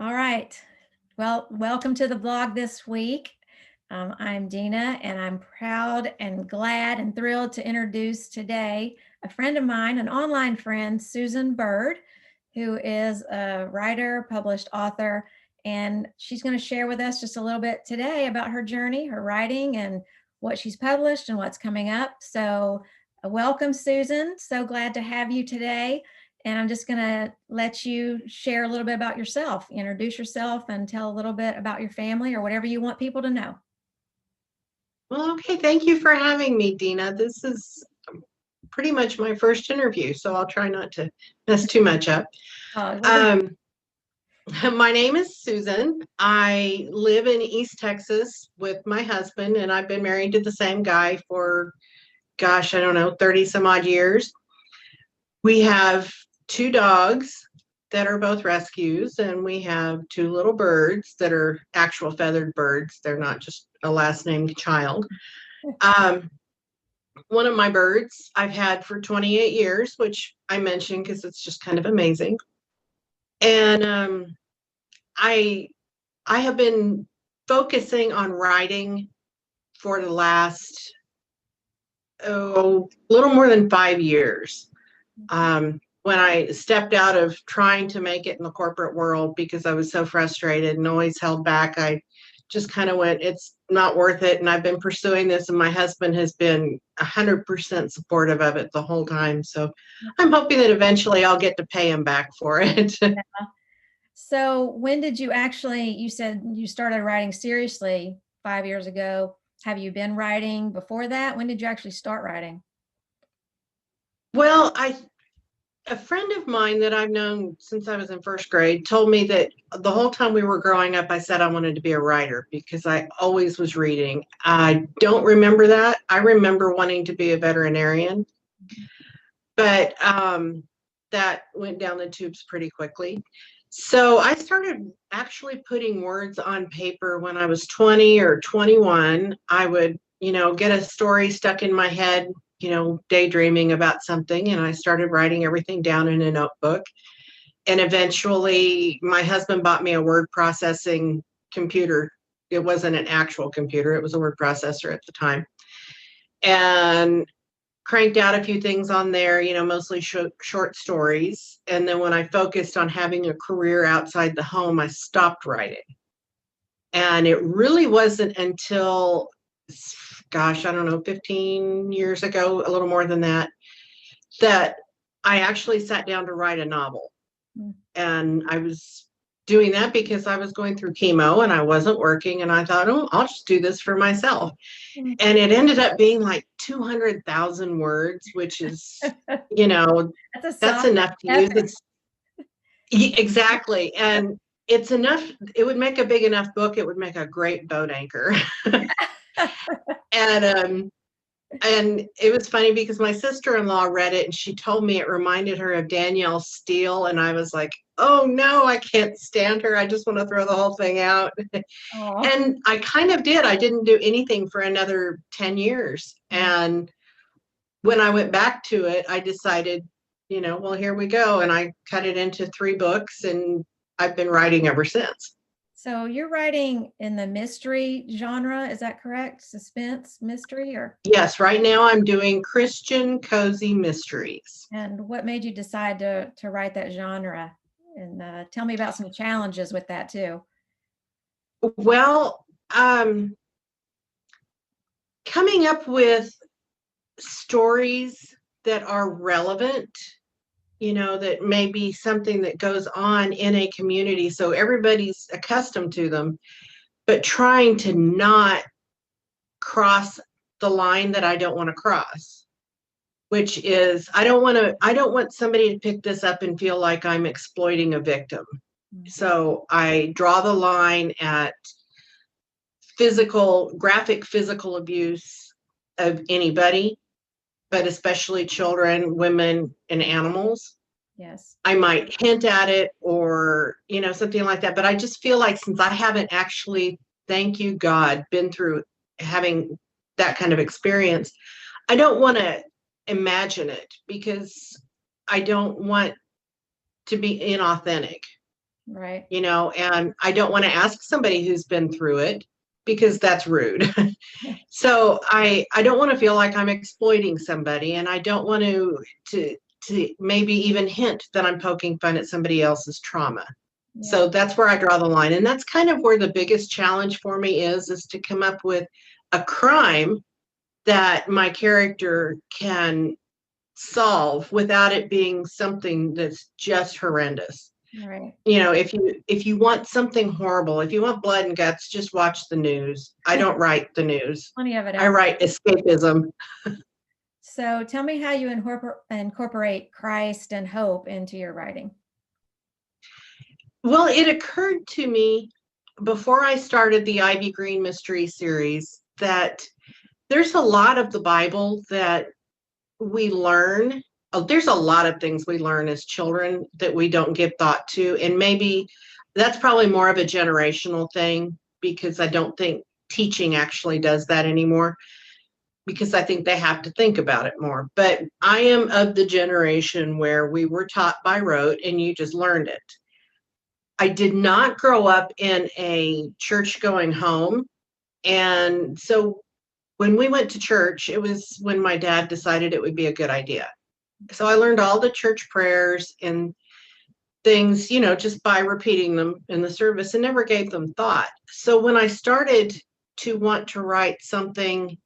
All right. Well, welcome to the vlog this week. I'm Dina, and I'm proud and glad and thrilled to introduce today a friend of mine, an online friend, Susan Byrde, who is a writer, published author, and she's going to share with us just a little bit today about her journey, her writing, and what she's published and what's coming up. So welcome, Susan. So glad to have you today. And I'm just going to let you share a little bit about yourself, introduce yourself, and tell a little bit about your family or whatever you want people to know. Well, okay. Thank you for having me, Dina. This is pretty much my first interview, so I'll try not to mess too much up. My name is Susan. I live in East Texas with my husband, and I've been married to the same guy for, gosh, I don't know, 30 some odd years. We have two dogs that are both rescues, and we have two little birds that are actual feathered birds. They're not just a last named child. One of my birds I've had for 28 years, which I mentioned because it's just kind of amazing. And I have been focusing on writing for the last little more than 5 years. When I stepped out of trying to make it in the corporate world because I was so frustrated and always held back, I just kind of went, it's not worth it. And I've been pursuing this, and my husband has been 100% supportive of it the whole time. So I'm hoping that eventually I'll get to pay him back for it. Yeah. So when did you you said you started writing seriously 5 years ago. Have you been writing before that? When did you actually start writing? Well, a friend of mine that I've known since I was in first grade told me that the whole time we were growing up, I said I wanted to be a writer because I always was reading. I don't remember that. I remember wanting to be a veterinarian, but that went down the tubes pretty quickly. So I started actually putting words on paper when I was 20 or 21. I would, get a story stuck in my head, daydreaming about something, and I started writing everything down in a notebook. And eventually my husband bought me a word processing computer. It wasn't an actual computer, it was a word processor at the time. And cranked out a few things on there, mostly short stories. And then when I focused on having a career outside the home, I stopped writing. And it really wasn't until, gosh, I don't know, 15 years ago, a little more than that, that I actually sat down to write a novel. And I was doing that because I was going through chemo and I wasn't working, and I thought, oh, I'll just do this for myself. And it ended up being like 200,000 words, which is, that's enough to use. Exactly. And it's enough. It would make a big enough book. It would make a great boat anchor. And it was funny because my sister-in-law read it and she told me it reminded her of Danielle Steele. And I was like, oh no, I can't stand her. I just want to throw the whole thing out. And I kind of did. I didn't do anything for another 10 years. And when I went back to it, I decided, well, here we go. And I cut it into 3 books, and I've been writing ever since. So you're writing in the mystery genre, is that correct? Suspense, mystery, or? Yes, right now I'm doing Christian cozy mysteries. And what made you decide to write that genre? And tell me about some challenges with that too. Well, coming up with stories that are relevant, that may be something that goes on in a community, so everybody's accustomed to them, but trying to not cross the line that I don't want to cross, which is I don't want somebody to pick this up and feel like I'm exploiting a victim. So I draw the line at graphic physical abuse of anybody, but especially children, women, and animals. Yes. I might hint at it or, something like that. But I just feel like since I haven't actually, thank you, God, been through having that kind of experience, I don't want to imagine it because I don't want to be inauthentic. Right. And I don't want to ask somebody who's been through it because that's rude. So I don't want to feel like I'm exploiting somebody, and I don't want to maybe even hint that I'm poking fun at somebody else's trauma. Yeah. So that's where I draw the line. And that's kind of where the biggest challenge for me is to come up with a crime that my character can solve without it being something that's just horrendous. Right. If you want something horrible, if you want blood and guts, just watch the news. I don't write the news. Plenty of it I out. write escapism. So tell me how you incorporate Christ and hope into your writing. Well, it occurred to me before I started the Ivy Green Mystery Series that there's a lot of the Bible that we learn. Oh, there's a lot of things we learn as children that we don't give thought to. And maybe that's probably more of a generational thing, because I don't think teaching actually does that anymore, because I think they have to think about it more. But I am of the generation where we were taught by rote and you just learned it. I did not grow up in a church going home. And so when we went to church, it was when my dad decided it would be a good idea. So I learned all the church prayers and things, just by repeating them in the service, and never gave them thought. So when I started to want to write something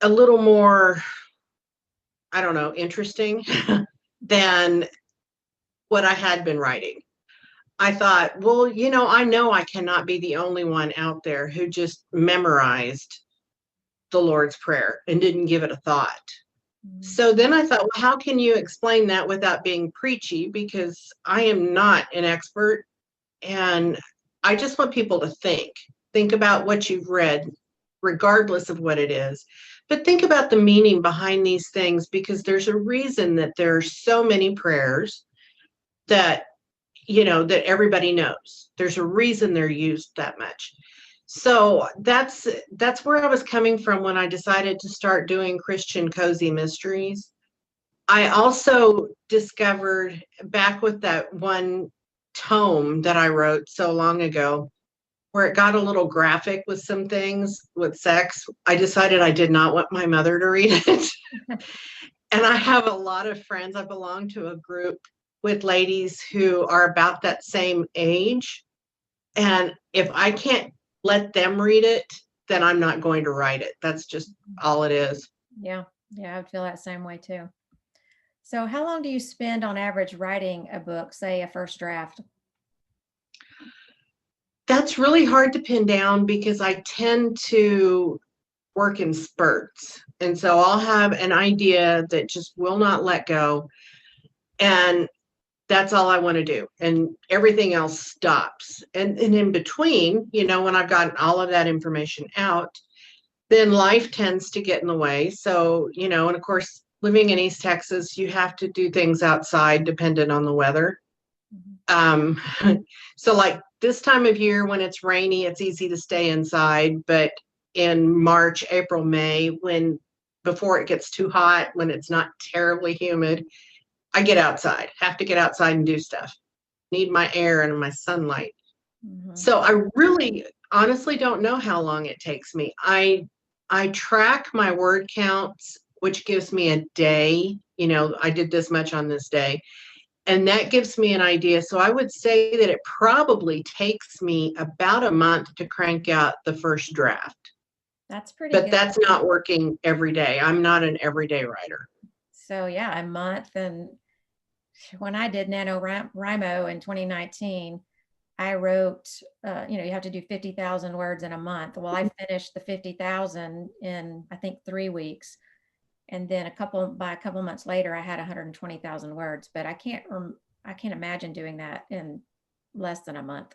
a little more, I don't know, interesting than what I had been writing, I thought, well, I know I cannot be the only one out there who just memorized the Lord's Prayer and didn't give it a thought. So then I thought, well, how can you explain that without being preachy? Because I am not an expert, and I just want people to think about what you've read, regardless of what it is. But think about the meaning behind these things, because there's a reason that there are so many prayers that that everybody knows. There's a reason they're used that much. So that's where I was coming from when I decided to start doing Christian cozy mysteries. I also discovered, back with that one tome that I wrote so long ago, where it got a little graphic with some things with sex, I decided I did not want my mother to read it. And I have a lot of friends. I belong to a group with ladies who are about that same age. And if I can't let them read it, then I'm not going to write it. That's just all it is. Yeah. Yeah. I would feel that same way too. So how long do you spend on average writing a book, say a first draft? That's really hard to pin down, because I tend to work in spurts. And so I'll have an idea that just will not let go. And that's all I want to do. And everything else stops. And in between, when I've gotten all of that information out, then life tends to get in the way. So, and of course, living in East Texas, you have to do things outside dependent on the weather. Um, so like this time of year when it's rainy, it's easy to stay inside. But in March, April, May, before it gets too hot, when it's not terribly humid, I get outside, have to get outside and do stuff. Need my air and my sunlight. Mm-hmm. So I really honestly don't know how long it takes me. I track my word counts, which gives me a day. I did this much on this day. And that gives me an idea. So I would say that it probably takes me about a month to crank out the first draft. That's pretty But good. that's not working every day. I'm not an everyday writer. So yeah, a month. And when I did NaNoWriMo in 2019, I wrote, you have to do 50,000 words in a month. Well, I finished the 50,000 in, I think, 3 weeks. And then by a couple months later, I had 120,000 words, but I can't imagine doing that in less than a month.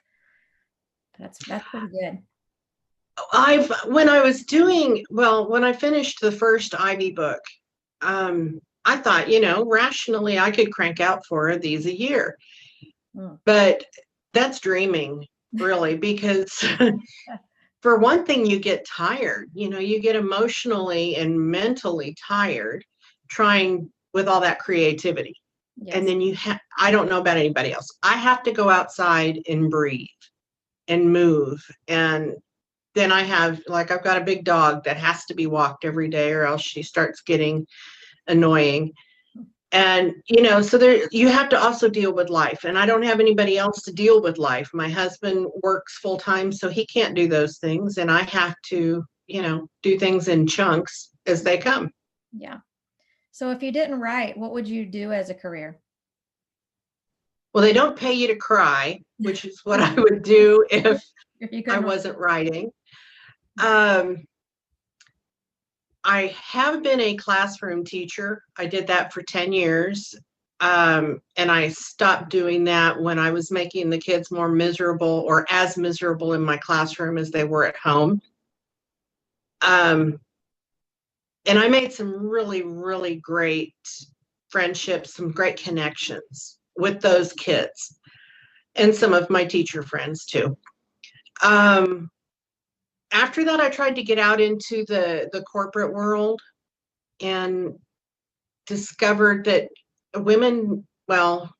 That's pretty good. When I finished the first Ivy book, I thought, rationally, I could crank out 4 of these a year. But that's dreaming, really, because for one thing, you get tired. You get emotionally and mentally tired trying with all that creativity. And Yes. then I don't know about anybody else. I have to go outside and breathe and move. And then I've got a big dog that has to be walked every day or else she starts getting annoying. And, so you have to also deal with life. And I don't have anybody else to deal with life. My husband works full time, so he can't do those things. And I have to, do things in chunks as they come. Yeah. So if you didn't write, what would you do as a career? Well, they don't pay you to cry, which is what I would do if If you I couldn't write. wasn't writing. Um, I have been a classroom teacher. I did that for 10 years. And I stopped doing that when I was making the kids more miserable or as miserable in my classroom as they were at home. And I made some really, really great friendships, some great connections with those kids and some of my teacher friends too. After that, I tried to get out into the corporate world and discovered that women, well,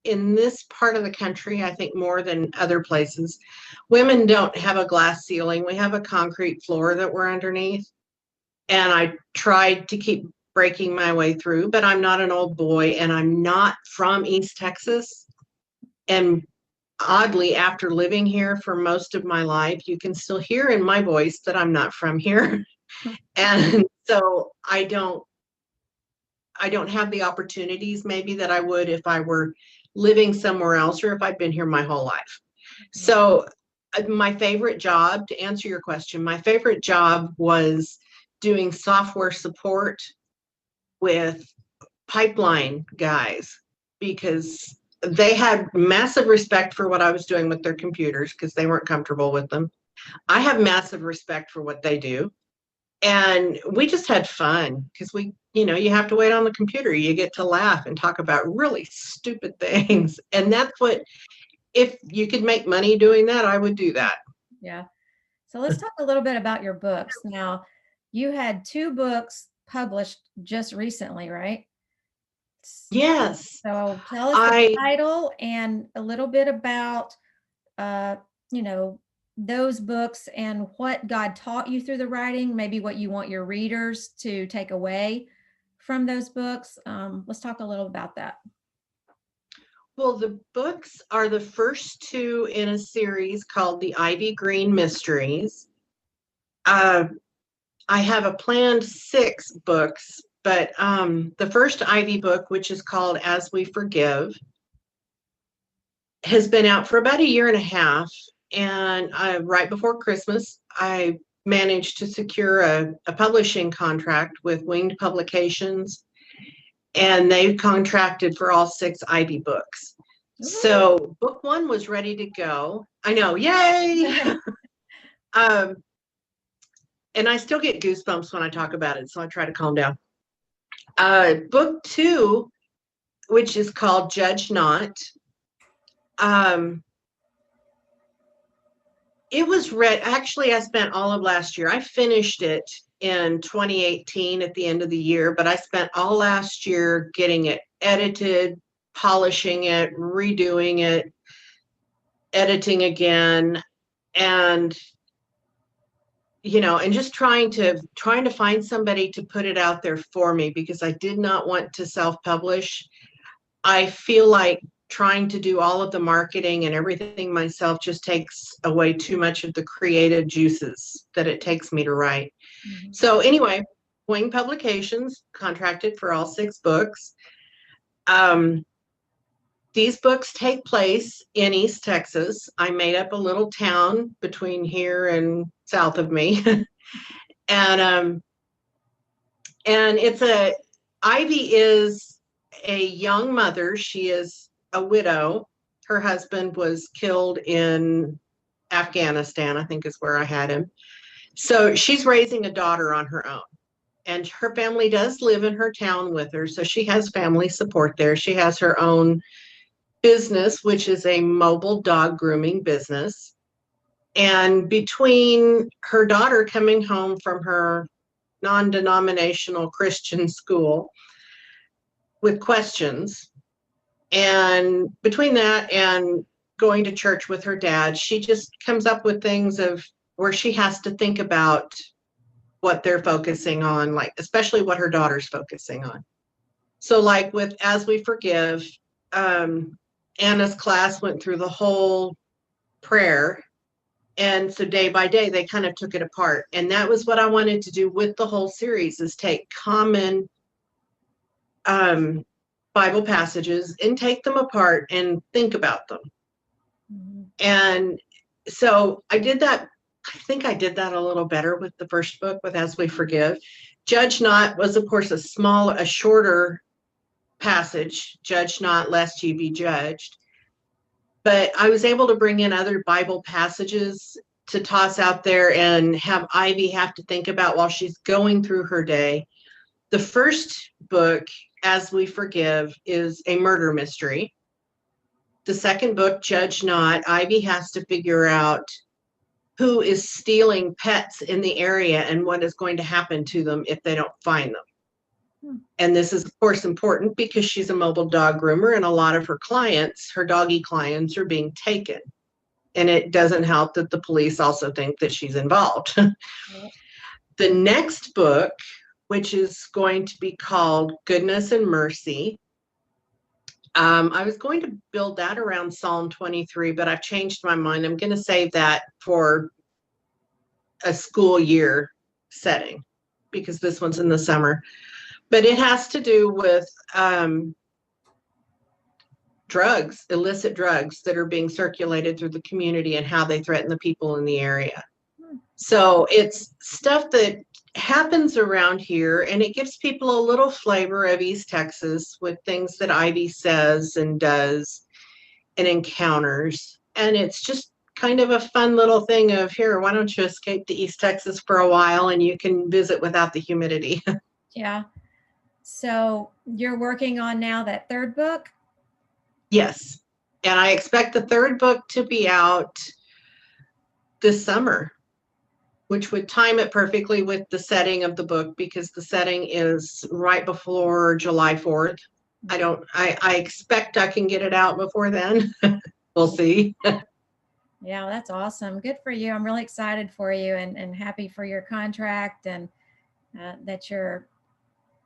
in this part of the country, I think more than other places, women don't have a glass ceiling. We have a concrete floor that we're underneath. And I tried to keep breaking my way through, but I'm not an old boy and I'm not from East Texas. And oddly, after living here for most of my life, you can still hear in my voice that I'm not from here. And so I don't have the opportunities maybe that I would if I were living somewhere else or if I'd been here my whole life. So my favorite job, to answer your question, my favorite job was doing software support with pipeline guys because they had massive respect for what I was doing with their computers because they weren't comfortable with them. I have massive respect for what they do. And we just had fun because you have to wait on the computer. You get to laugh and talk about really stupid things. And that's if you could make money doing that, I would do that. Yeah. So let's talk a little bit about your books. Now, you had 2 books published just recently, right? Yes. So tell us the I title and a little bit about, uh, you know, those books and what God taught you through the writing, maybe what you want your readers to take away from those books. Let's talk a little about that. Well, the books are the first 2 in a series called the Ivy Green Mysteries. I have a planned 6 books, but the first Ivy book, which is called As We Forgive, has been out for about a year and a half. And right before Christmas, I managed to secure a publishing contract with Winged Publications, and they contracted for all 6 Ivy books. So book 1 was ready to go. I know, yay! And I still get goosebumps when I talk about it, so I try to calm down. Book 2, which is called Judge Not, it was read. Actually, I spent all of last year. I finished it in 2018 at the end of the year, but I spent all last year getting it edited, polishing it, redoing it, editing again, and and just trying to find somebody to put it out there for me because I did not want to self-publish. I feel like trying to do all of the marketing and everything myself just takes away too much of the creative juices that it takes me to write. Mm-hmm. So anyway, Wing Publications contracted for all 6 books. These books take place in East Texas. I made up a little town between here and south of me. And Ivy is a young mother. She is a widow. Her husband was killed in Afghanistan, I think is where I had him. So she's raising a daughter on her own. And her family does live in her town with her. So she has family support there. She has her own business, which is a mobile dog grooming business. And between her daughter coming home from her non-denominational Christian school with questions, And between that and going to church with her dad, she just comes up with things of where she has to think about what they're focusing on, like especially what her daughter's focusing on. So like with As We Forgive, Anna's class went through the whole prayer. And so day by day, they kind of took it apart. And that was what I wanted to do with the whole series, is take common Bible passages and take them apart and think about them. Mhm. And so I did that. I think I did that a little better with the first book, with As We Forgive. Judge not was, of course, a shorter passage. Judge not, lest ye be judged. But I was able to bring in other Bible passages to toss out there and have Ivy have to think about while she's going through her day. The first book, As We Forgive, is a murder mystery. The second book, Judge Not, Ivy has to figure out who is stealing pets in the area and what is going to happen to them if they don't find them. Hmm. And this is, of course, important because she's a mobile dog groomer, and a lot of her clients, her doggy clients, are being taken. And it doesn't help that the police also think that she's involved. Yep. The next book, which is going to be called Goodness and Mercy, I was going to build that around Psalm 23, but I've changed my mind. I'm going to save that for a school year setting because this one's in the summer. But it has to do with drugs, illicit drugs that are being circulated through the community and how they threaten the people in the area. Hmm. So it's stuff that happens around here, and it gives people a little flavor of East Texas with things that Ivy says and does and encounters. And it's just kind of a fun little thing of, here, why don't you escape to East Texas for a while and you can visit without the humidity. Yeah. So you're working on now that third book? Yes. And I expect the third book to be out this summer, which would time it perfectly with the setting of the book, because the setting is right before July 4th. I expect I can get it out before then. We'll see. Yeah, that's awesome. Good for you. I'm really excited for you and happy for your contract, and that your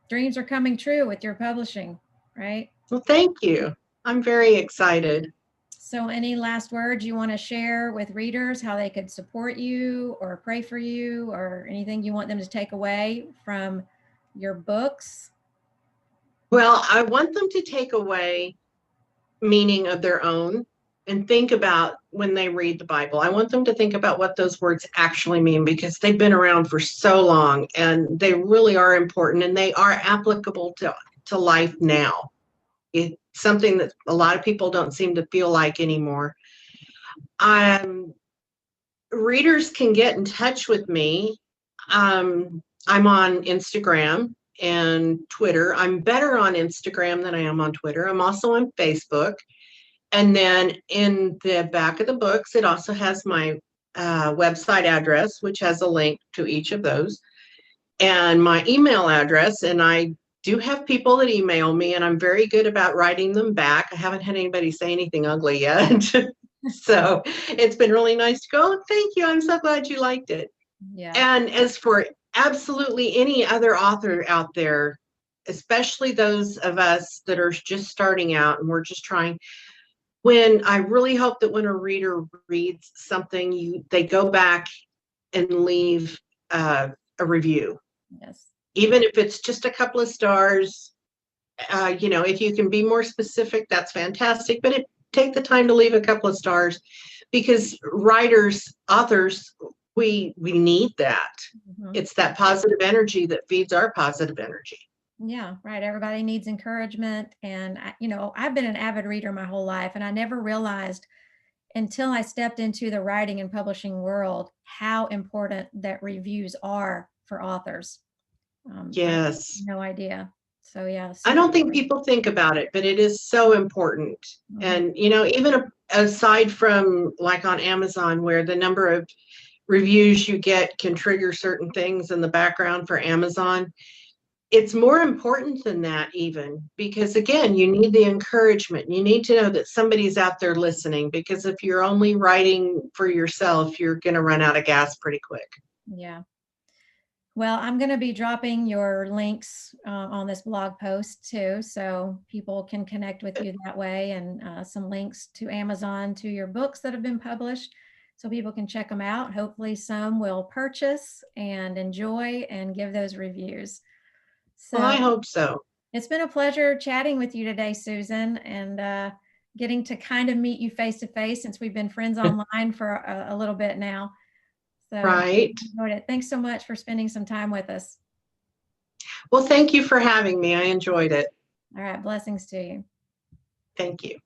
dreams are coming true with your publishing, right? Well, thank you. I'm very excited. So, any last words you want to share with readers, how they could support you or pray for you, or anything you want them to take away from your books? Well, I want them to take away meaning of their own and think about when they read the Bible. I want them to think about what those words actually mean, because they've been around for so long and they really are important, and they are applicable to life now. It's something that a lot of people don't seem to feel like anymore. Readers can get in touch with me. I'm on Instagram and Twitter. I'm better on Instagram than I am on Twitter. I'm also on Facebook. And then in the back of the books, it also has my website address, which has a link to each of those, and my email address. And I do have people that email me, and I'm very good about writing them back. I haven't had anybody say anything ugly yet. So it's been really nice to go, oh, thank you. I'm so glad you liked it. Yeah. And as for absolutely any other author out there, especially those of us that are just starting out and we're just trying, I really hope that when a reader reads something, they go back and leave a review. Yes. Even if it's just a couple of stars, if you can be more specific, that's fantastic. But take the time to leave a couple of stars, because authors, we need that. Mhm. It's that positive energy that feeds our positive energy. Yeah, right. Everybody needs encouragement. And, I've been an avid reader my whole life, and I never realized until I stepped into the writing and publishing world how important that reviews are for authors. I had Yes. no idea. So, yeah, I super don't think important. people think about it, but it is so important. Mhm. And, even aside from like on Amazon, where the number of reviews you get can trigger certain things in the background for Amazon, it's more important than that, even because again, you need the encouragement. You need to know that somebody's out there listening, because if you're only writing for yourself, you're going to run out of gas pretty quick. Yeah. Well, I'm going to be dropping your links on this blog post too, so people can connect with you that way, and some links to Amazon to your books that have been published, so people can check them out. Hopefully some will purchase and enjoy and give those reviews. Well, I So hope so. it's been a pleasure chatting with you today, Susan, and getting to kind of meet you face to face, since we've been friends online for a little bit now. So Right. enjoyed it. Thanks so much for spending some time with us. Well, thank you for having me. I enjoyed it. All right. Blessings to you. Thank you.